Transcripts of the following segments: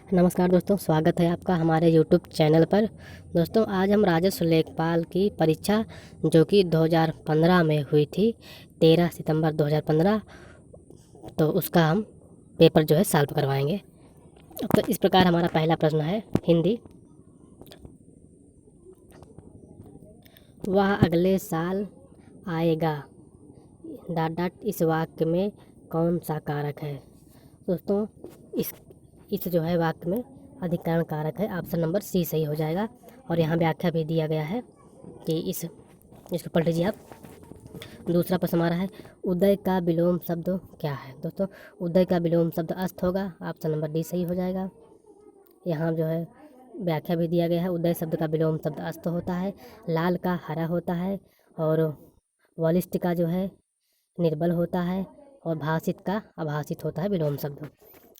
नमस्कार दोस्तों, स्वागत है आपका हमारे यूट्यूब चैनल पर। दोस्तों, आज हम राजस्व लेखपाल की परीक्षा जो कि 2015 में हुई थी, 13 सितंबर 2015, तो उसका हम पेपर जो है सॉल्व करवाएंगे। तो इस प्रकार हमारा पहला प्रश्न है हिंदी। वह अगले साल आएगा डॉट डॉट इस वाक्य में कौन सा कारक है। दोस्तों, इस जो है वाक्य में अधिकरण कारक है। ऑप्शन नंबर सी सही हो जाएगा। और यहाँ व्याख्या भी दिया गया है कि इसको पढ़ लीजिए आप। दूसरा प्रश्न हमारा है, उदय का विलोम शब्द क्या है। दोस्तों, उदय का विलोम शब्द अस्त होगा। ऑप्शन नंबर डी सही हो जाएगा। यहाँ जो है व्याख्या भी दिया गया है, उदय शब्द का विलोम शब्द अस्त होता है, लाल का हरा होता है, और वलिष्ठ का जो है निर्बल होता है, और भाषित का आभाषित होता है विलोम शब्द।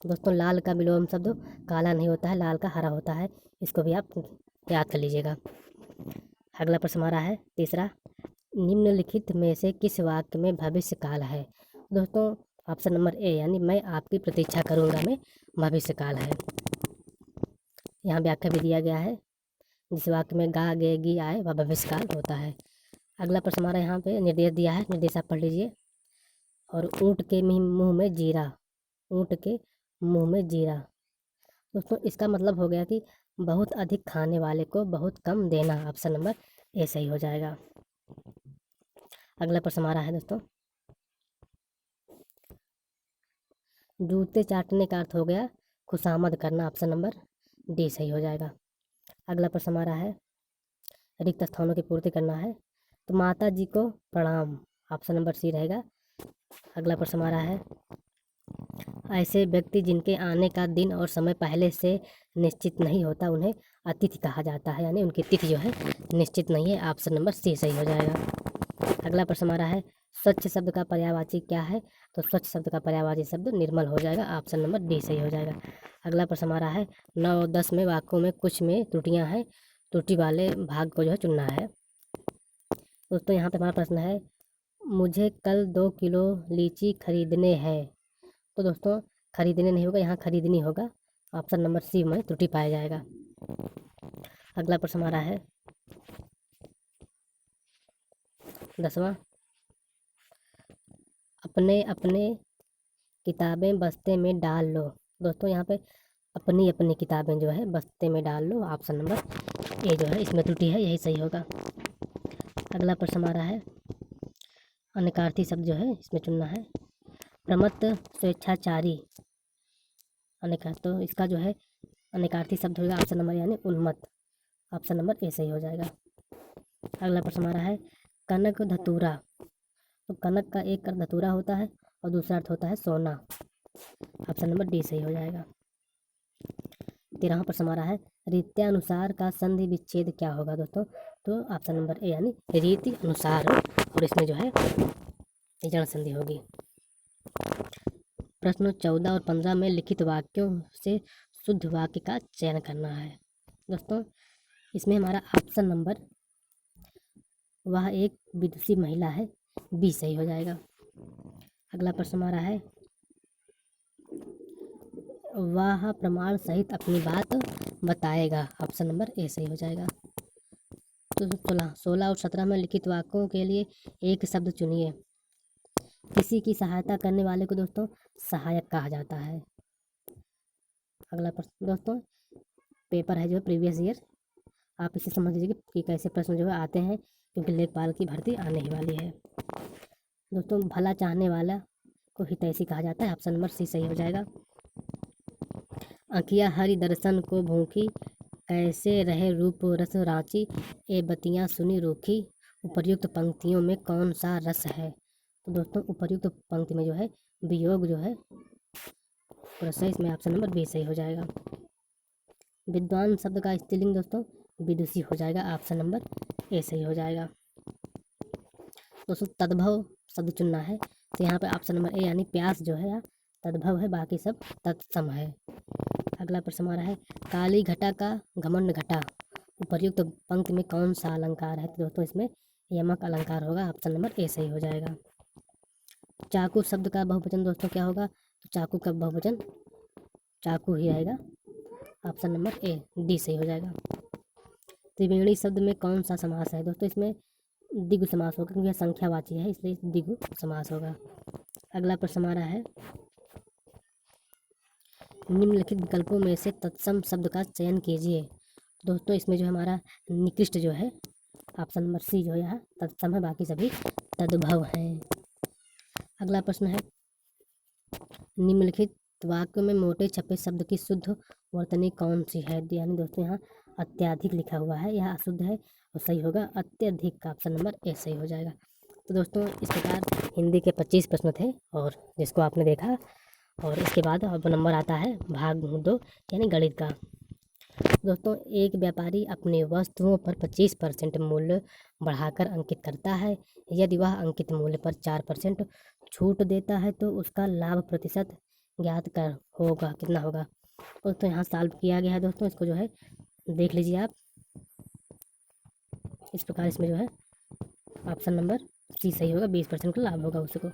दोस्तों, लाल का विलोम शब्द काला नहीं होता है, लाल का हरा होता है। इसको भी आप याद कर लीजिएगा। अगला प्रश्न हमारा है तीसरा, निम्नलिखित में से किस वाक्य में भविष्य काल है। दोस्तों, ऑप्शन नंबर ए यानी मैं आपकी प्रतीक्षा करूंगा में भविष्य काल है। यहाँ व्याख्या भी दिया गया है, जिस वाक्य में गा गे गी आए वह भविष्य काल होता है। अगला प्रश्न हमारा यहाँ पे निर्देश दिया है, निर्देश आप पढ़ लीजिए। और ऊँट के मुंह में जीरा, ऊँट के मुंह में जीरा। दोस्तों, इसका मतलब हो गया कि बहुत अधिक खाने वाले को बहुत कम देना। ऑप्शन नंबर ए सही हो जाएगा। अगला प्रश्न हमारा है दोस्तों, जूते चाटने का अर्थ हो गया खुशामद करना। ऑप्शन नंबर डी सही हो जाएगा। अगला प्रश्न हमारा है, रिक्त स्थानों की पूर्ति करना है, तो माता जी को प्रणाम। ऑप्शन नंबर सी रहेगा। अगला प्रश्न हमारा है, ऐसे व्यक्ति जिनके आने का दिन और समय पहले से निश्चित नहीं होता उन्हें अतिथि कहा जाता है, यानी उनकी तिथि जो है निश्चित नहीं है। ऑप्शन नंबर सी सही हो जाएगा। अगला प्रश्न हमारा है, स्वच्छ शब्द का पर्यायवाची क्या है। तो स्वच्छ शब्द का पर्यायवाची शब्द निर्मल हो जाएगा। ऑप्शन नंबर डी सही हो जाएगा। अगला प्रश्न हमारा है, 9 और 10 में वाक्यों में कुछ में त्रुटियां हैं, त्रुटि वाले भाग को जो है चुनना है। दोस्तों, यहाँ पे हमारा प्रश्न है, मुझे कल 2 किलो लीची खरीदने हैं। तो दोस्तों, खरीदने नहीं होगा, यहाँ खरीदनी होगा। ऑप्शन नंबर सी में त्रुटि पाया जाएगा। अगला प्रश्न हमारा है 10वां, अपने अपने किताबें बस्ते में डाल लो। दोस्तों, यहाँ पे अपनी अपनी किताबें जो है बस्ते में डाल लो। ऑप्शन नंबर ए जो है इसमें त्रुटि है, यही सही होगा। अगला प्रश्न हमारा है, अनकार्थी शब्द जो है इसमें चुनना है, प्रमत्त स्वेच्छाचारी अनेका, तो इसका जो है अनेकार्थी शब्द होगा ऑप्शन नंबर यानी उन्मत्त। ऑप्शन नंबर ए सही हो जाएगा। अगला प्रश्न हमारा है, कनक धतूरा। तो कनक का एक अर्थ धतूरा होता है और दूसरा अर्थ होता है सोना। ऑप्शन नंबर डी सही हो जाएगा। 13वां प्रश्न हमारा है, रीत्यानुसार का संधि विच्छेद क्या होगा। दोस्तों, तो ऑप्शन नंबर ए यानी रीति अनुसार, और इसमें जो है जड़ संधि होगी। प्रश्न 14 और 15 में लिखित वाक्यों से शुद्ध वाक्य का चयन करना है। दोस्तों, इसमें हमारा ऑप्शन नंबर वह एक विदुषी महिला है, बी सही हो जाएगा। अगला प्रश्न हमारा है, वह प्रमाण सहित अपनी बात बताएगा। ऑप्शन नंबर ए सही हो जाएगा। तो 16 और 17 में लिखित वाक्यों के लिए एक शब्द चुनिए। किसी की सहायता करने वाले को दोस्तों सहायक कहा जाता है। अगला प्रश्न दोस्तों, पेपर है जो प्रीवियस ईयर, आप इसे समझ लीजिए कि कैसे प्रश्न जो है आते हैं, क्योंकि लेखपाल की भर्ती आने ही वाली है। दोस्तों, भला चाहने वाला को हितैषी कहा जाता है। ऑप्शन नंबर सी सही हो जाएगा। अखिया हरि दर्शन को भूखी, कैसे रहे रूप रस रांची, ए बतियाँ सुनी रूखी, उपर्युक्त पंक्तियों में कौन सा रस है। तो दोस्तों, उपर्युक्त पंक्ति में जो है वियोग जो है रस है, इसमें ऑप्शन नंबर बी सही हो जाएगा। विद्वान शब्द का स्त्रीलिंग दोस्तों विदुषी हो जाएगा। ऑप्शन नंबर ए सही हो जाएगा। दोस्तों, तद्भव शब्द चुनना है, तो यहाँ पे ऑप्शन नंबर ए यानी प्यास जो है तद्भव है, बाकी सब तत्सम है। अगला प्रश्न हमारा है, काली घटा का घमंड घटा, उपर्युक्त पंक्ति में कौन सा अलंकार है। तो दोस्तों, इसमें यमक अलंकार होगा। ऑप्शन नंबर ए सही हो जाएगा। चाकू शब्द का बहुवचन दोस्तों क्या होगा। तो चाकू का बहुवचन चाकू ही रहेगा। ऑप्शन नंबर ए डी सही हो जाएगा। त्रिवेणी शब्द में कौन सा समास है दोस्तों? इसमें द्विगु समास होगा क्योंकि यह संख्यावाची है, इसलिए द्विगु समास होगा। अगला प्रश्न हमारा है, निम्नलिखित विकल्पों में से तत्सम शब्द का चयन कीजिए। दोस्तों इसमें जो हमारा निकृष्ट जो है ऑप्शन नंबर सी जो है यहाँ तत्सम है, बाकी सभी तद्भव हैं। अगला प्रश्न है, निम्नलिखित वाक्य में मोटे छपे शब्द की शुद्ध वर्तनी कौन सी है? यानी दोस्तों यहाँ अत्याधिक लिखा हुआ है, यह अशुद्ध है और सही होगा अत्यधिक का ऑप्शन नंबर ए सही हो जाएगा। तो दोस्तों इस प्रकार हिंदी के 25 प्रश्न थे और जिसको आपने देखा, और इसके बाद अब नंबर आता है भाग 2 यानी गणित का। दोस्तों एक व्यापारी अपनी वस्तुओं पर 25% मूल्य बढ़ाकर अंकित करता है। यदि वह अंकित मूल्य पर 4% छूट देता है तो उसका लाभ प्रतिशत ज्ञात कर होगा, कितना होगा? दोस्तों यहाँ सॉल्व किया गया है दोस्तों, इसको जो है देख लीजिए आप। इस प्रकार इसमें जो है ऑप्शन नंबर सी सही होगा, 20% का लाभ होगा उसको।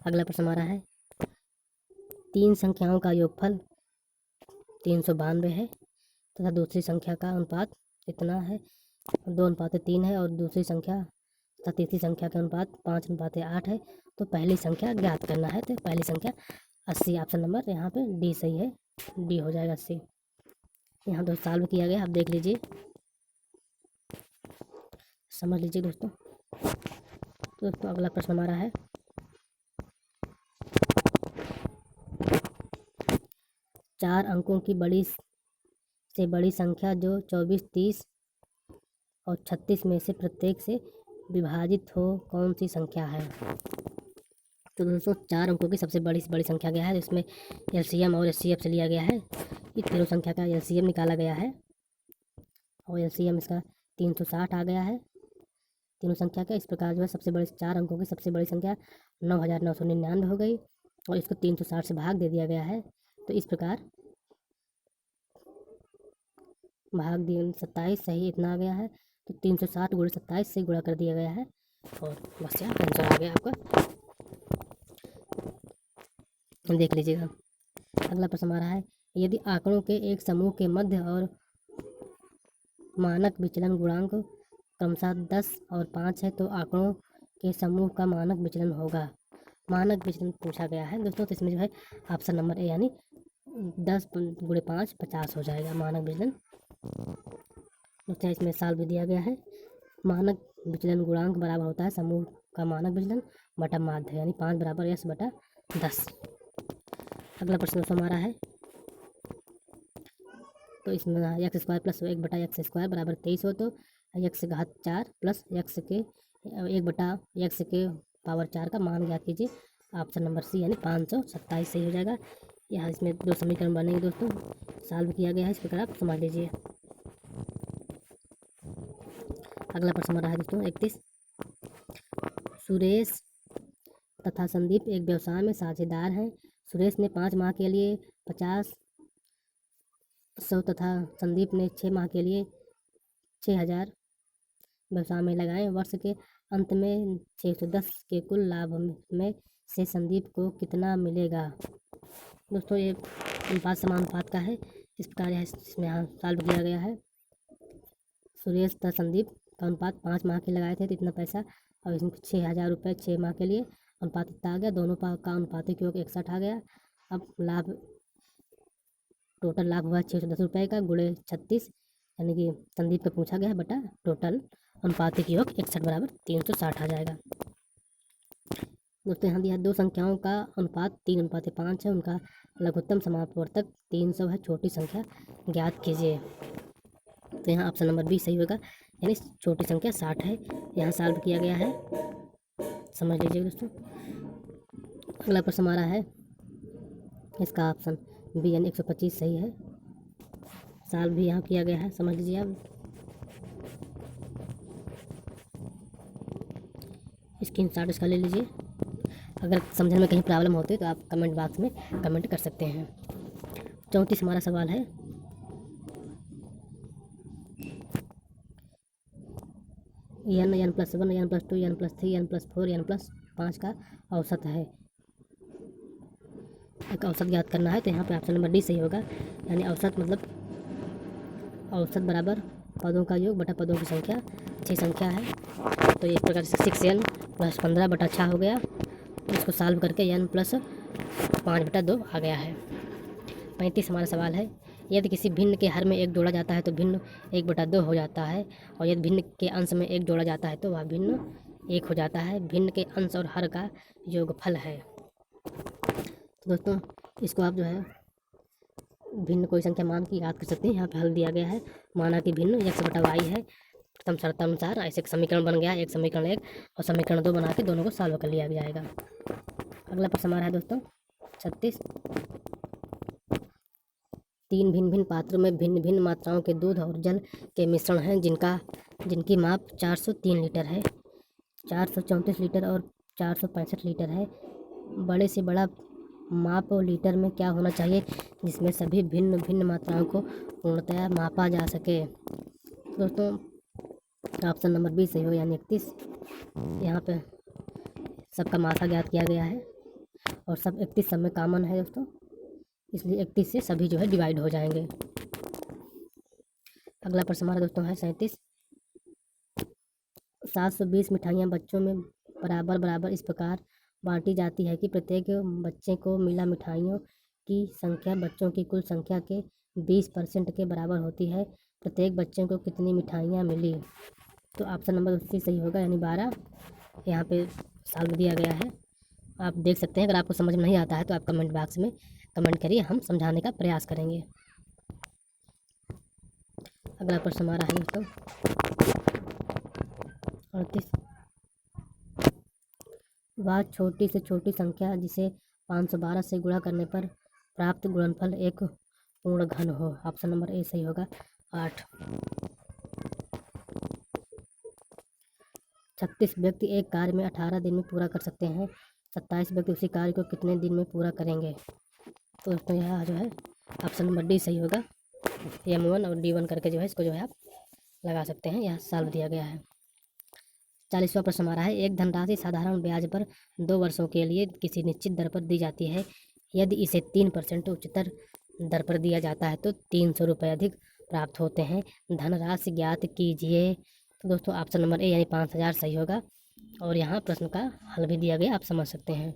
अगला प्रश्न हमारा है, 3 संख्याओं का योगफल 392 है तथा दूसरी संख्या का अनुपात कितना है? 2:3 है और दूसरी संख्या तथा तीसरी संख्या का अनुपात 5:8 है। तो पहली संख्या ज्ञात करना है, तो पहली संख्या 80, ऑप्शन नंबर यहाँ पे डी सही है, डी हो जाएगा 80। यहाँ तो सॉल्व किया गया, आप देख लीजिए, समझ लीजिए दोस्तों। तो दोस्तों अगला प्रश्न हमारा है, चार अंकों की बड़ी से बड़ी संख्या जो 24, 30 और 36 में से प्रत्येक से विभाजित हो कौन सी संख्या है? तो दोस्तों 4 अंकों की सबसे बड़ी से बड़ी संख्या क्या है? इसमें एलसीएम और एचसीएफ से लिया गया है। ये तीनों संख्या का एलसीएम निकाला गया है और एलसीएम इसका 360 आ गया है तीनों संख्या का। इस प्रकार जो है सबसे बड़ी 4 अंकों की सबसे बड़ी संख्या 9999 हो गई और इसको 360 से भाग दे दिया गया है। तो इस प्रकार भाग दिए 27 सही इतना आ गया है। तो 360 गुणे 27 से गुणा कर दिया गया है और बस यहाँ आंसर आ गया आपका, देख लीजिएगा। अगला प्रश्न हमारा है, यदि आंकड़ों के एक समूह के मध्य और मानक विचलन गुणांक क्रमशः 10 और 5 है तो आंकड़ों के समूह का मानक विचलन होगा। मानक विचलन पूछा गया है दोस्तों, तो इसमें जो है ऑप्शन नंबर ए यानी 10 गुणे 5 50 हो जाएगा मानक विचलन। दोस्तों इसमें साल भी दिया गया है, मानक विचलन गुणांक बराबर होता है समूह का मानक विचलन बटा माध्य, यानी 5 बराबर यस बटा 10। अगला प्रश्न हमारा है, तो इसमें एक्स स्क्वायर प्लस 1 बटा एक्स स्क्वायर बराबर 23 हो तो एक्स घात 4 प्लस एक्स के 1 बटा एक्स के पावर 4 का मान ज्ञात कीजिए। ऑप्शन नंबर सी यानी 527 सही हो जाएगा। यहाँ इसमें 2 समीकरण बनेंगे दोस्तों, सॉल्व किया गया है, इस प्रकार आप समझ लीजिए। अगला प्रश्न हमारा है दोस्तों 31, सुरेश तथा संदीप एक व्यवसाय में साझेदार हैं। सुरेश ने 5 माह के लिए 50,100 तथा संदीप ने 6 माह के लिए 6,000 व्यवसाय में लगाए। वर्ष के अंत में 610 के कुल लाभ में से संदीप को कितना मिलेगा? दोस्तों ये अनुपात समानुपात का है, इस प्रकार इसमें यहाँ सॉल्व किया गया है। सुरेश तथा संदीप का अनुपात 5 माह के लगाए थे तो इतना पैसा, और इसमें 6,000 रुपये 6 माह के लिए अनुपात इतना आ गया, दोनों का अनुपातिक योग 61 आ गया। अब लाभ टोटल लाभ हुआ 610 रुपये का गुणे 36, यानी कि संदीप का पूछा गया है बटा टोटल अनुपातिक योग 61 बराबर 360 आ जाएगा। दोस्तों यहाँ दिया 2 संख्याओं का अनुपात 3:5 है, उनका लघुत्तम समापवर्तक 300 है, छोटी संख्या ज्ञात कीजिए। तो यहाँ ऑप्शन नंबर बी सही होगा, यानी छोटी संख्या 60 है, यहाँ सॉल्व किया गया है, समझ लीजिए दोस्तों। अगला प्रश्न हमारा है, इसका ऑप्शन बी यानी 125 सही है, सॉल्व भी यहाँ किया गया है, समझ लीजिए आप। स्क्रीनशॉट इसका ले लीजिए। अगर समझने में कहीं प्रॉब्लम होती है तो आप कमेंट बॉक्स में कमेंट कर सकते हैं। 34 हमारा सवाल है, n+1 n+2 n+3 n+4 n+5 का औसत है। एक औसत ज्ञात करना है तो यहाँ पे ऑप्शन नंबर डी सही होगा। यानी औसत मतलब औसत बराबर पदों का योग बटा पदों की संख्या, 6 संख्या है तो इस प्रकार से 6n + 15 बटा 6 हो गया। इसको सॉल्व करके n + 5 बटा 2 आ गया है। 35 हमारा सवाल है, यदि किसी भिन्न के हर में 1 जोड़ा जाता है तो भिन्न 1 बटा 2 हो जाता है, और यदि भिन्न के अंश में 1 जोड़ा जाता है तो वह भिन्न 1 हो जाता है। भिन्न के अंश और हर का योगफल है। तो दोस्तों इसको आप जो है भिन्न कोई संख्या मान के याद कर सकते हैं। यहाँ पे हल दिया गया है, माना कि भिन्न x बटा y है। प्रथम शर्तानुसार ऐसे एक समीकरण बन गया, एक समीकरण 1 और समीकरण 2 बना के दोनों को सॉल्व कर लिया जाएगा। अगला प्रश्न हमारा है दोस्तों 36। 3 भिन्न भिन्न पात्रों में भिन्न भिन्न मात्राओं के दूध और जल के मिश्रण हैं, जिनकी माप 403 लीटर है, 434 लीटर और 465 लीटर है। बड़े से बड़ा माप लीटर में क्या होना चाहिए जिसमें सभी भिन्न भिन्न मात्राओं को पूर्णतया मापा जा सके। दोस्तों ऑप्शन नंबर बी सही हो, यानी 31। यहाँ पे सबका मात्रा ज्ञात किया गया है और सब 31 सब में कॉमन है दोस्तों, इसलिए 31 से सभी जो है डिवाइड हो जाएंगे। अगला प्रश्न हमारा दोस्तों है 37। 720 मिठाइयाँ बच्चों में बराबर बराबर इस प्रकार बांटी जाती है कि प्रत्येक बच्चे को मिला मिठाइयों की संख्या बच्चों की कुल संख्या के 20% के बराबर होती है। प्रत्येक बच्चे को कितनी मिठाइयाँ मिली? तो ऑप्शन नंबर सी सही होगा, यानी 12। यहाँ पे सॉल्व दिया गया है, आप देख सकते हैं। अगर आपको समझ में नहीं आता है तो आप कमेंट बॉक्स में कमेंट करिए, हम समझाने का प्रयास करेंगे। अगला प्रश्न हमारा है दोस्तों 38। वह छोटी से छोटी संख्या जिसे 512 से गुणा करने पर प्राप्त गुणनफल एक पूर्ण घन हो। ऑप्शन नंबर ए सही होगा, 8। 36 व्यक्ति एक कार्य में 18 दिन में पूरा कर सकते हैं, 27 व्यक्ति उसी कार्य को कितने दिन में पूरा करेंगे? तो दोस्तों यहाँ जो है ऑप्शन नंबर डी सही होगा। M1 और D1 करके जो है इसको जो है आप लगा सकते हैं, यहाँ सॉल्व दिया गया है। 40वां प्रश्न हमारा है, एक धनराशि साधारण ब्याज पर 2 वर्षों के लिए किसी निश्चित दर पर दी जाती है। यदि इसे 3% उच्चतर दर पर दिया जाता है तो 300 रुपये अधिक प्राप्त होते हैं। धनराशि ज्ञात कीजिए। तो दोस्तों ऑप्शन नंबर ए यानी 5000 सही होगा, और यहाँ प्रश्न का हल भी दिया गया, आप समझ सकते हैं।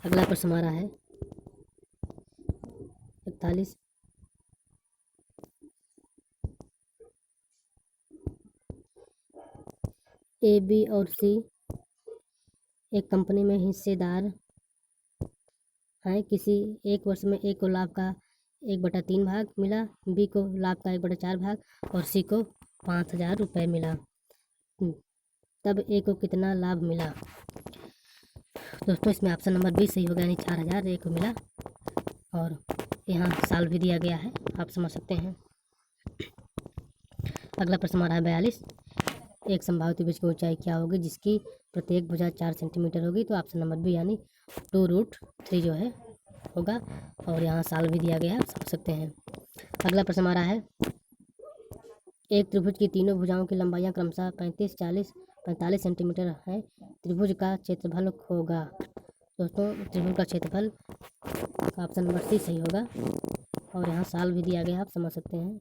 अगला प्रश्न हमारा है 41। ए, बी और सी एक कंपनी में हिस्सेदार हैं। किसी एक वर्ष में ए को लाभ का 1/3 भाग मिला, बी को लाभ का 1/4 भाग और सी को 5000 रुपये मिला। तब ए को कितना लाभ मिला? दोस्तों इसमें ऑप्शन नंबर बी सही होगा, यानी 4000 ए को मिला, और यहाँ साल भी दिया गया है, आप समझ सकते हैं। अगला प्रश्न हमारा है 42। एक संभावित त्रिभुज की ऊंचाई क्या होगी जिसकी प्रत्येक भुजा 4 सेंटीमीटर होगी? तो ऑप्शन नंबर बी यानी 2√3 जो है होगा, और यहाँ साल भी दिया गया है, आप समझ सकते हैं। अगला प्रश्न हमारा है, एक त्रिभुज की तीनों भुजाओं की लंबाइयाँ क्रमशः 35, 40, 45 सेंटीमीटर है। त्रिभुज का क्षेत्रफल होगा। दोस्तों त्रिभुज का क्षेत्रफल ऑप्शन नंबर सी सही होगा, और यहाँ साल भी दिया गया, आप समझ सकते हैं।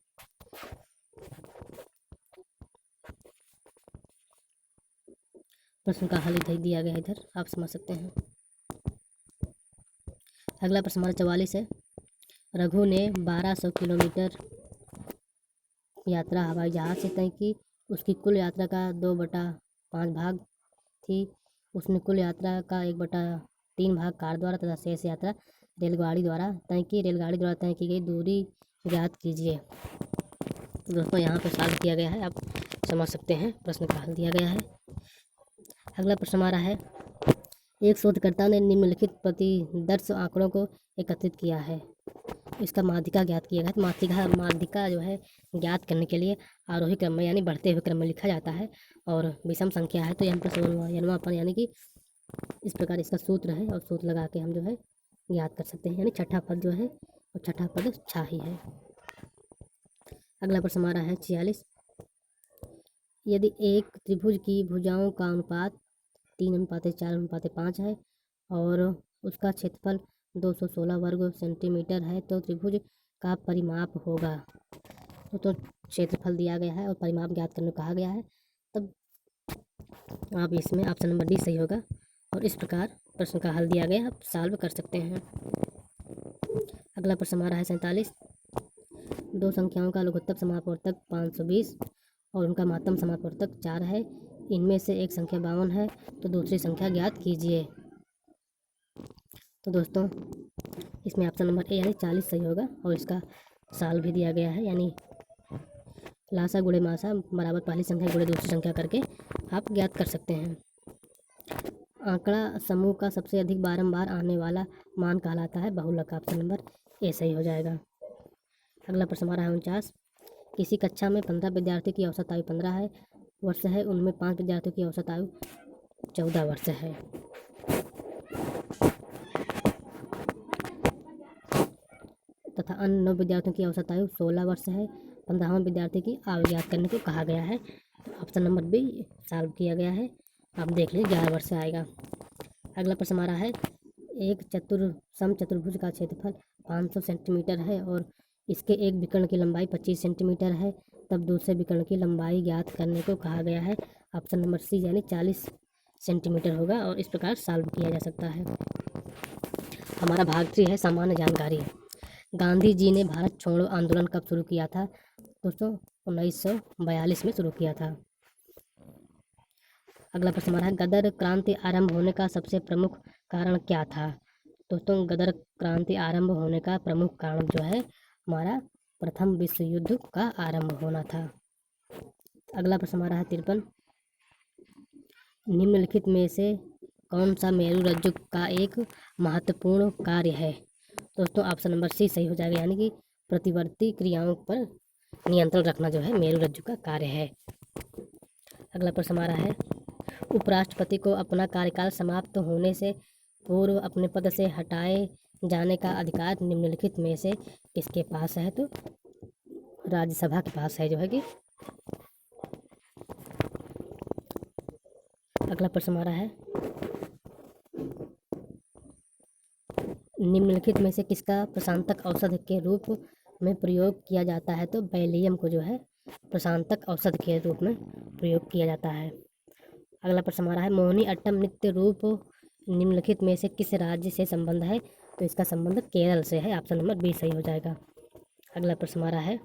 प्रश्न का हल इधर दिया गया है, इधर आप समझ सकते हैं। अगला प्रश्न हमारा 44 है, रघु ने 1200 किलोमीटर यात्रा हवाई जहाज से तय की। उसकी कुल यात्रा का 2/5 भाग थी। उसने कुल यात्रा का 1/3 भाग कार द्वारा तथा शेष यात्रा रेलगाड़ी द्वारा तय की। रेलगाड़ी द्वारा तय की गई दूरी ज्ञात कीजिए। तो दोस्तों यहाँ पर सॉल्व किया गया है, आप समझ सकते हैं। प्रश्न का हल दिया गया है। अगला प्रश्न हमारा है, एक शोधकर्ता ने निम्नलिखित प्रतिदर्श आंकड़ों को एकत्रित किया है, इसका माध्यिका ज्ञात किया गया है। माध्यिका जो है ज्ञात करने के लिए आरोही क्रम में यानी बढ़ते हुए क्रम में लिखा जाता है, और विषम संख्या है तो n+1 यानी कि इस प्रकार इसका सूत्र है, और सूत्र लगा के हम जो है ज्ञात कर सकते हैं, यानी छठा पद जो है और छठा पद छा ही है। अगला प्रश्न हमारा है 46। यदि एक त्रिभुज की भुजाओं का अनुपात 3:4:5 है और उसका क्षेत्रफल 216 वर्ग सेंटीमीटर है तो त्रिभुज का परिमाप होगा। तो क्षेत्रफल दिया गया है और परिमाप ज्ञात करने को कहा गया है, तब आप इसमें ऑप्शन नंबर डी सही होगा। और इस प्रकार प्रश्न का हल दिया गया, आप सॉल्व कर सकते हैं। अगला प्रश्न हमारा है 47। दो संख्याओं का लघुत्तम समापवर्तक 520 और उनका महत्तम समापवर्तक 4 है। इनमें से एक संख्या 52 है तो दूसरी संख्या ज्ञात कीजिए। तो दोस्तों इसमें ऑप्शन नंबर ए यानी 40 सही होगा। और इसका साल भी दिया गया है, यानी लासा गुणे मासा बराबर पहली संख्या गुणे दूसरी संख्या करके आप ज्ञात कर सकते हैं। आंकड़ा समूह का सबसे अधिक बारंबार आने वाला मान कहलाता है बहुलक। ऑप्शन नंबर ए सही हो जाएगा। अगला प्रश्न हमारा है 49। किसी कक्षा में 15 विद्यार्थियों की औसत आयु 15 वर्ष है, उनमें 5 विद्यार्थियों की औसत आयु 14 वर्ष है। तथा अन्य 9 विद्यार्थियों की औसत आयु 16 वर्ष है। 15वें विद्यार्थी की आयु ज्ञात करने को कहा गया है। तो ऑप्शन नंबर बी सॉल्व किया गया है, आप देख लीजिए 11 वर्ष से आएगा। अगला प्रश्न हमारा है एक समचतुर्भुज का क्षेत्रफल 500 सेंटीमीटर है और इसके एक विकर्ण की लंबाई 25 सेंटीमीटर है, तब दूसरे विकर्ण की लंबाई ज्ञात करने को कहा गया है। ऑप्शन नंबर सी यानी 40 सेंटीमीटर होगा और इस प्रकार सॉल्व किया जा सकता है। हमारा भाग 3 है सामान्य जानकारी। गांधी जी ने भारत छोड़ो आंदोलन कब शुरू किया था? दोस्तों 1942 में शुरू किया था। अगला प्रश्न हमारा है गदर क्रांति आरंभ होने का सबसे प्रमुख कारण क्या था? दोस्तों गदर क्रांति आरंभ होने का प्रमुख कारण जो है हमारा प्रथम विश्व युद्ध का आरंभ होना था। अगला प्रश्न हमारा है 53। निम्नलिखित में से कौन सा मेरुरज्जु का एक महत्वपूर्ण कार्य है? दोस्तों ऑप्शन नंबर सी सही हो जाएगा, यानी कि प्रतिवर्ती क्रियाओं पर नियंत्रण रखना जो है मेरुरज्जु का कार्य है। अगला प्रश्न हमारा है उपराष्ट्रपति को अपना कार्यकाल समाप्त होने से पूर्व अपने पद से हटाए जाने का अधिकार निम्नलिखित में से किसके पास है? तो राज्यसभा के पास है जो है कि। अगला प्रश्न हमारा है निम्नलिखित में से किसका प्रशांतक औषध के रूप में प्रयोग किया जाता है? तो बेलियम को जो है प्रशांतक औषध के रूप में प्रयोग किया जाता है। अगला प्रश्न हमारा है मोहिनी अट्टम नृत्य रूप निम्नलिखित में से किस राज्य से संबंध है? तो इसका संबंध केरल से है। ऑप्शन नंबर बी सही हो जाएगा। अगला प्रश्न हमारा है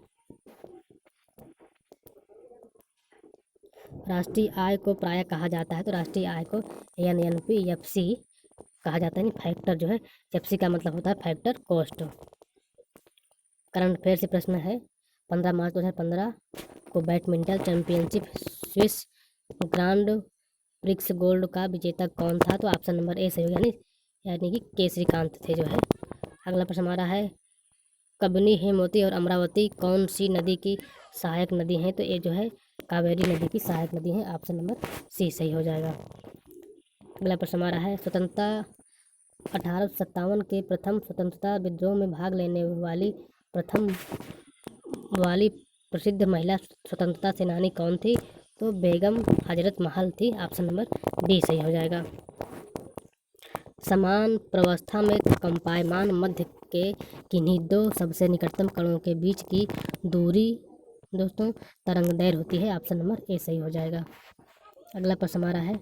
राष्ट्रीय आय को प्रायः कहा जाता है। तो राष्ट्रीय आय को NNP-FC कहा जाता है। फैक्टर जो है FC का मतलब होता है फैक्टर कॉस्ट। करंट अफेयर से प्रश्न है 15 मार्च 2015 को badminton championship Swiss grand prix gold का विजेता कौन था? तो ऑप्शन नंबर ए सही होगा, यानी कि के श्रीकांत थे जो है। अगला प्रश्न हमारा है कबनी हेमवती और अमरावती कौन सी नदी की सहायक नदी हैं? तो ये जो है कावेरी नदी की सहायक नदी है। ऑप्शन नंबर सी सही हो जाएगा। अगला प्रश्न हमारा है स्वतंत्रता 1857 के प्रथम स्वतंत्रता विद्रोह में भाग लेने वाली प्रसिद्ध महिला स्वतंत्रता सेनानी कौन थी? तो बेगम हजरत महल थी। ऑप्शन नंबर डी सही हो जाएगा। समान प्रावस्था में कंपायमान मध्य के किन्हीं दो सबसे निकटतम कणों के बीच की दूरी दोस्तों तरंगदैर्घ्य होती है। ऑप्शन नंबर ए सही हो जाएगा। अगला प्रश्न हमारा है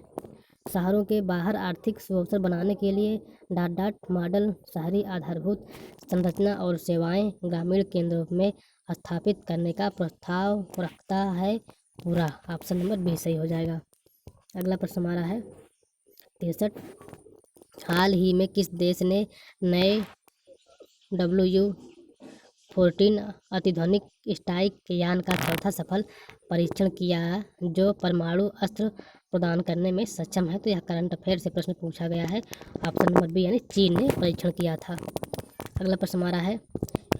शहरों के बाहर आर्थिक सुअवसर बनाने के लिए डॉट मॉडल शहरी आधारभूत संरचना और सेवाएं ग्रामीण केंद्रों में स्थापित करने का प्रस्ताव रखता है पूरा। ऑप्शन नंबर बी सही हो जाएगा। अगला प्रश्न हमारा है 63। हाल ही में किस देश ने नए WU-14 अतिध्वनिक स्ट्राइक यान का चौथा सफल परीक्षण किया जो परमाणु अस्त्र प्रदान करने में सक्षम है? तो यह करंट अफेयर से प्रश्न पूछा गया है। ऑप्शन नंबर बी यानी चीन ने परीक्षण किया था। अगला प्रश्न हमारा है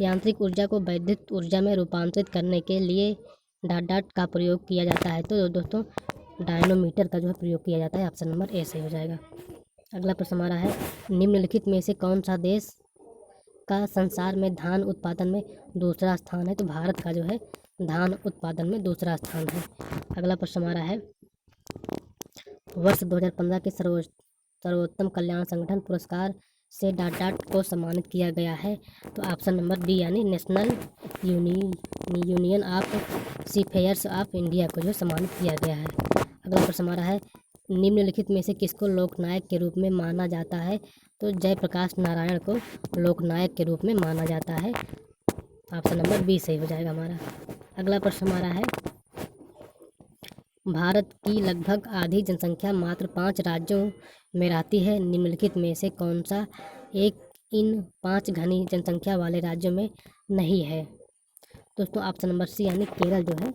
यांत्रिक ऊर्जा को वैद्युत ऊर्जा में रूपांतरित करने के लिए डॉट का प्रयोग किया जाता है? तो दोस्तों डायनोमीटर का जो है प्रयोग किया जाता है। ऑप्शन नंबर ए सही हो जाएगा। अगला प्रश्न हमारा है निम्नलिखित में से कौन सा देश का संसार में धान उत्पादन में दूसरा स्थान है? तो भारत का जो है धान उत्पादन में दूसरा स्थान है। अगला प्रश्न हमारा है वर्ष 2015 के सर्वोत्तम कल्याण संगठन पुरस्कार से डॉट डॉट को सम्मानित किया गया है? तो ऑप्शन नंबर डी यानी National Union of Seafarers of India को जो सम्मानित किया गया है। अगला प्रश्न हमारा है, निम्नलिखित में से किसको लोकनायक के रूप में माना जाता है? तो जयप्रकाश नारायण को लोकनायक के रूप में माना जाता है। ऑप्शन नंबर बी सही हो जाएगा हमारा। अगला प्रश्न हमारा है, भारत की लगभग आधी जनसंख्या मात्र 5 राज्यों में रहती है। निम्नलिखित में से कौन सा एक इन 5 घनी जनसंख्या वाले राज्यों में नहीं है? दोस्तों ऑप्शन नंबर सी यानी केरल जो है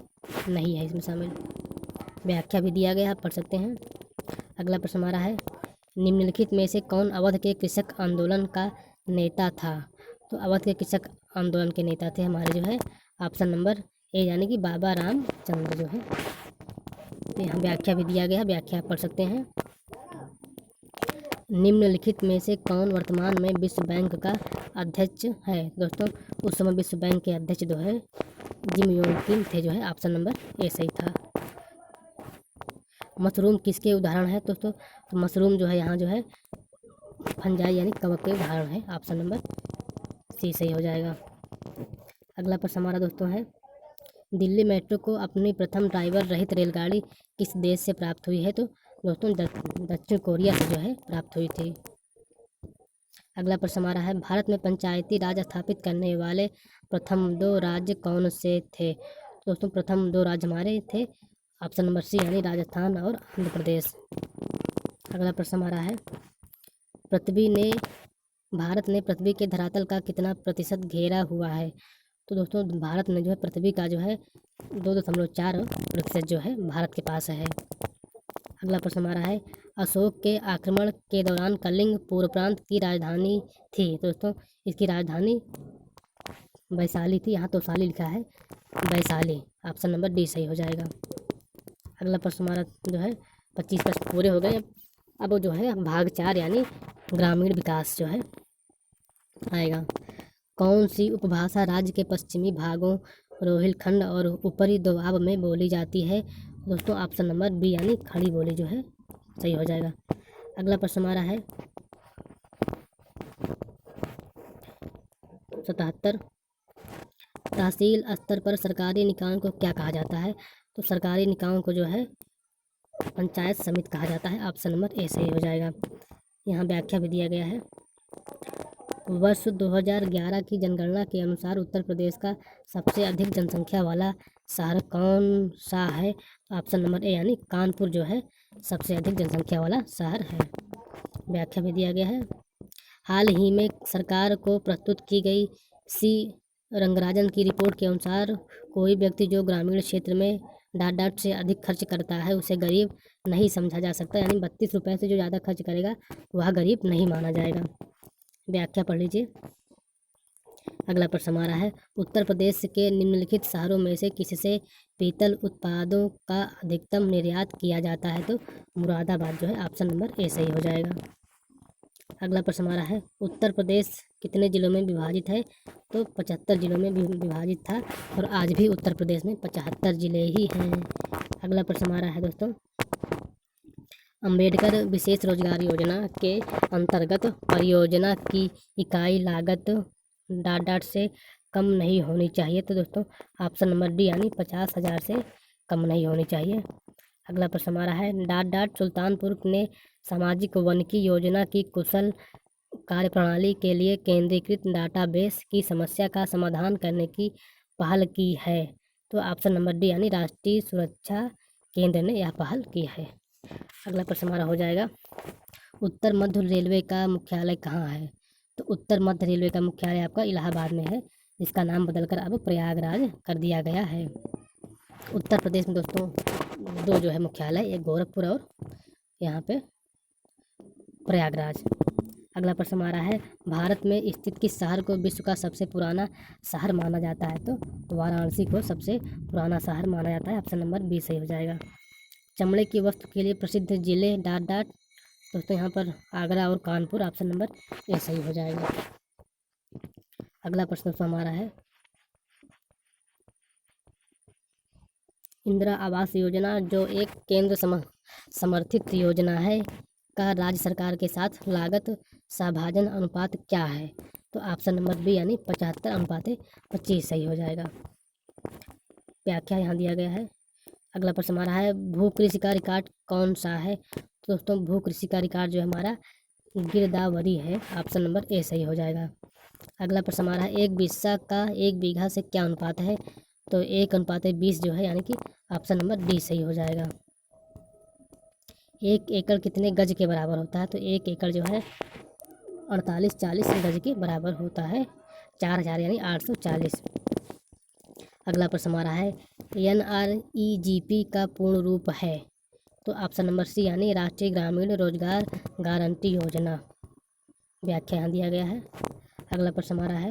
नहीं है इसमें शामिल। व्याख्या भी दिया गया, आप पढ़ सकते हैं। अगला प्रश्न हमारा है, निम्नलिखित में से कौन अवध के कृषक आंदोलन का नेता था? तो अवध के कृषक आंदोलन के नेता थे हमारे जो है ऑप्शन नंबर ए यानी कि बाबा रामचंद्र जो है। यहाँ व्याख्या भी दिया गया, व्याख्या पढ़ सकते हैं। निम्नलिखित में से कौन वर्तमान में विश्व बैंक का अध्यक्ष है? दोस्तों उस समय विश्व बैंक के अध्यक्ष जो है जिम योंग किम थे जो है। ऑप्शन नंबर ए सही था। मशरूम किसके उदाहरण है दोस्तों? तो मशरूम जो है यहाँ जो है फंजाई यानी कवक के उदाहरण है। ऑप्शन नंबर सी सही हो जाएगा। अगला प्रश्न हमारा दोस्तों है, दिल्ली मेट्रो को अपनी प्रथम ड्राइवर रहित रेलगाड़ी किस देश से प्राप्त हुई है? तो दोस्तों दक्षिण कोरिया से जो है प्राप्त हुई थी। अगला प्रश्न हमारा है, भारत में पंचायती राज स्थापित करने वाले प्रथम 2 राज्य कौन से थे? दोस्तों प्रथम 2 राज्य हमारे थे ऑप्शन नंबर सी यानी राजस्थान और आंध्र प्रदेश। अगला प्रश्न हमारा है, भारत ने पृथ्वी के धरातल का कितना प्रतिशत घेरा हुआ है? तो दोस्तों भारत ने जो है पृथ्वी का जो है 2.4% जो है भारत के पास है। अगला प्रश्न हमारा है, अशोक के आक्रमण के दौरान कलिंग पूर्व प्रांत की राजधानी थी। दोस्तों इसकी राजधानी वैशाली थी, यहाँ तोसाली लिखा है वैशाली। ऑप्शन नंबर डी सही हो जाएगा। अगला प्रश्न हमारा जो है 25 प्रश्न पूरे हो गए। अब जो है भाग 4 यानी ग्रामीण विकास जो है आएगा। कौन सी उपभाषा राज्य के पश्चिमी भागों रोहिलखंड और ऊपरी दोआब में बोली जाती है? दोस्तों ऑप्शन नंबर बी यानी खड़ी बोली जो है सही हो जाएगा। अगला प्रश्न हमारा है 77, तहसील स्तर पर सरकारी निकायों को क्या कहा जाता है? तो सरकारी निकायों को जो है पंचायत समिति कहा जाता है। ऑप्शन नंबर ए सही हो जाएगा। यहाँ व्याख्या भी दिया गया है। वर्ष 2011 की जनगणना के अनुसार उत्तर प्रदेश का सबसे अधिक जनसंख्या वाला शहर कौन सा है? ऑप्शन नंबर ए यानी कानपुर जो है सबसे अधिक जनसंख्या वाला शहर है। व्याख्या में दिया गया है, हाल ही में सरकार को प्रस्तुत की गई सी रंगराजन की रिपोर्ट के अनुसार कोई व्यक्ति जो ग्रामीण क्षेत्र में डॉट से अधिक खर्च करता है उसे गरीब नहीं समझा जा सकता, यानी 32 रुपये से जो ज़्यादा खर्च करेगा वह गरीब नहीं माना जाएगा। व्याख्या पढ़ लीजिए। अगला प्रश्न हमारा है, उत्तर प्रदेश के निम्नलिखित शहरों में से किससे पीतल उत्पादों का अधिकतम निर्यात किया जाता है? तो मुरादाबाद जो है ऑप्शन नंबर ए सही हो जाएगा। अगला प्रश्न हमारा है, उत्तर प्रदेश कितने जिलों में विभाजित है? तो 75 जिलों में विभाजित था और आज भी उत्तर प्रदेश में 75 जिले ही हैं। अगला प्रश्न हमारा है दोस्तों, अंबेडकर विशेष रोजगार योजना के अंतर्गत परियोजना की इकाई लागत डॉट से कम नहीं होनी चाहिए। तो दोस्तों ऑप्शन नंबर डी यानी 50,000 से कम नहीं होनी चाहिए। अगला प्रश्न हमारा है, डॉट सुल्तानपुर ने सामाजिक वानिकी योजना की कुशल कार्यप्रणाली के लिए केंद्रीकृत डाटाबेस की समस्या का समाधान करने की पहल की है। तो ऑप्शन नंबर डी यानी राष्ट्रीय सुरक्षा केंद्र ने यह पहल की है। अगला प्रश्न हमारा हो जाएगा, उत्तर मध्य रेलवे का मुख्यालय कहाँ है? तो उत्तर मध्य रेलवे का मुख्यालय आपका इलाहाबाद में है, जिसका नाम बदलकर अब प्रयागराज कर दिया गया है। उत्तर प्रदेश में दोस्तों 2 जो है मुख्यालय, एक गोरखपुर और यहाँ पे प्रयागराज। अगला प्रश्न हमारा है, भारत में स्थित किस शहर को विश्व का सबसे पुराना शहर माना जाता है? तो वाराणसी को सबसे पुराना शहर माना जाता है। ऑप्शन नंबर बी सही हो जाएगा। चमड़े की वस्तु के लिए प्रसिद्ध जिले डॉट दोस्तों यहाँ पर आगरा और कानपुर। ऑप्शन नंबर ए सही हो जाएगा। अगला प्रश्न हमारा है, इंदिरा आवास योजना जो एक केंद्र समर्थित योजना है का राज्य सरकार के साथ लागत सभाजन अनुपात क्या है? तो ऑप्शन नंबर बी यानी 75:25 सही हो जाएगा। व्याख्या यहाँ दिया गया है। अगला प्रश्न हमारा है भू कृषि का रिकॉर्ड कौन सा है? तो दोस्तों भू कृषि का रिकॉर्ड जो है हमारा गिरदावरी है। ऑप्शन नंबर ए सही हो जाएगा। अगला प्रश्न हमारा है एक बिस्सा का 1 बीघा से क्या अनुपात है? तो 1:20 जो है यानी कि ऑप्शन नंबर डी सही हो जाएगा। 1 एकड़ कितने गज के बराबर होता है? तो 1 एकड़ जो है 4840 गज के बराबर होता है। 4000 यानी 840। अगला प्रश्न हमारा है NREGP का पूर्ण रूप है? तो ऑप्शन नंबर सी यानी राष्ट्रीय ग्रामीण रोजगार गारंटी योजना। व्याख्या यहाँ दिया गया है। अगला प्रश्न हमारा है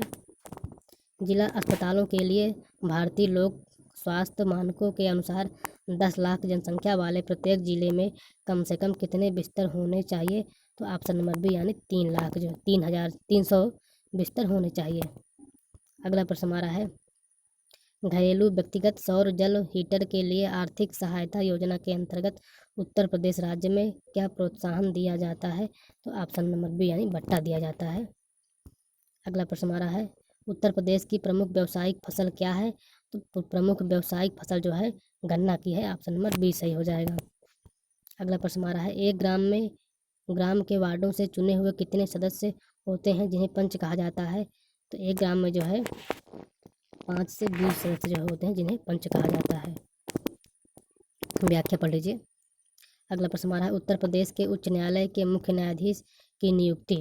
जिला अस्पतालों के लिए भारतीय लोक स्वास्थ्य मानकों के अनुसार 10 लाख जनसंख्या वाले प्रत्येक जिले में कम से कम कितने बिस्तर होने चाहिए? तो ऑप्शन नंबर बी यानी 3 लाख जो 3300 बिस्तर होने चाहिए। अगला प्रश्न हमारा है घरेलू व्यक्तिगत सौर जल हीटर के लिए आर्थिक सहायता योजना के अंतर्गत उत्तर प्रदेश राज्य में क्या प्रोत्साहन दिया जाता है? तो ऑप्शन नंबर बी यानी भत्ता दिया जाता है। अगला प्रश्न हमारा है उत्तर प्रदेश की प्रमुख व्यावसायिक फसल क्या है? तो प्रमुख व्यावसायिक फसल जो है गन्ना की है। ऑप्शन नंबर बी सही हो जाएगा। अगला प्रश्न हमारा है एक ग्राम के वार्डों से चुने हुए कितने सदस्य होते हैं जिन्हें पंच कहा जाता है? तो एक ग्राम में जो है 5 से 20 सदस्य जो होते हैं जिन्हें पंच कहा जाता है। व्याख्या पढ़ लीजिए। अगला प्रश्न हमारा है उत्तर प्रदेश के उच्च न्यायालय के मुख्य न्यायाधीश की नियुक्ति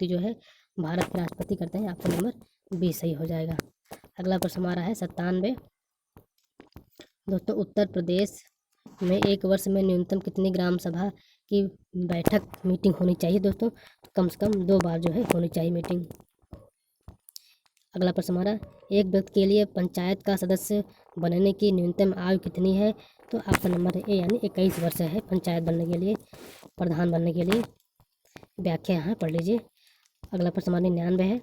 जो है भारत के राष्ट्रपति करते हैं। ऑप्शन नंबर बी सही हो जाएगा। अगला प्रश्न हमारा है 97। दोस्तों उत्तर प्रदेश में एक वर्ष में न्यूनतम कितनी ग्राम सभा की मीटिंग होनी चाहिए? दोस्तों कम से कम 2 बार जो है होनी चाहिए मीटिंग। अगला प्रश्न हमारा एक व्यक्ति के लिए पंचायत का सदस्य बनने की न्यूनतम आयु कितनी है? तो ऑप्शन नंबर ए यानी 21 वर्ष है पंचायत बनने के लिए, प्रधान बनने के लिए। व्याख्या यहाँ पढ़ लीजिए। अगला प्रश्न हमारा 99 है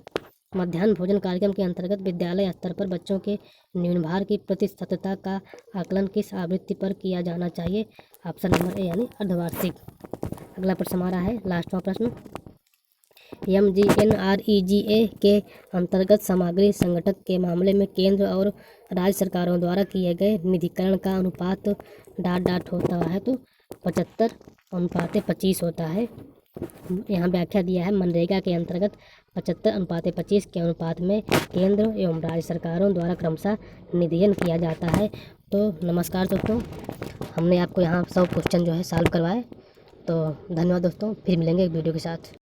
मध्याह्न भोजन कार्यक्रम के अंतर्गत विद्यालय स्तर पर बच्चों के न्यून भार की प्रतिशतता का आकलन किस आवृत्ति पर किया जाना चाहिए? ऑप्शन नंबर ए यानी अर्धवार्षिक। अगला प्रश्न हमारा है लास्टवां प्रश्न MGNREGA के अंतर्गत सामग्री संगठक के मामले में केंद्र और राज्य सरकारों द्वारा किए गए निधिकरण का अनुपात ... होता है। तो 75:25 होता है। यहाँ व्याख्या दिया है मनरेगा के अंतर्गत 75:25 के अनुपात में केंद्र एवं राज्य सरकारों द्वारा क्रमशः निधियन किया जाता है। तो नमस्कार दोस्तों, हमने आपको यहाँ 100 क्वेश्चन जो है सॉल्व करवाए। तो धन्यवाद दोस्तों, फिर मिलेंगे एक वीडियो के साथ।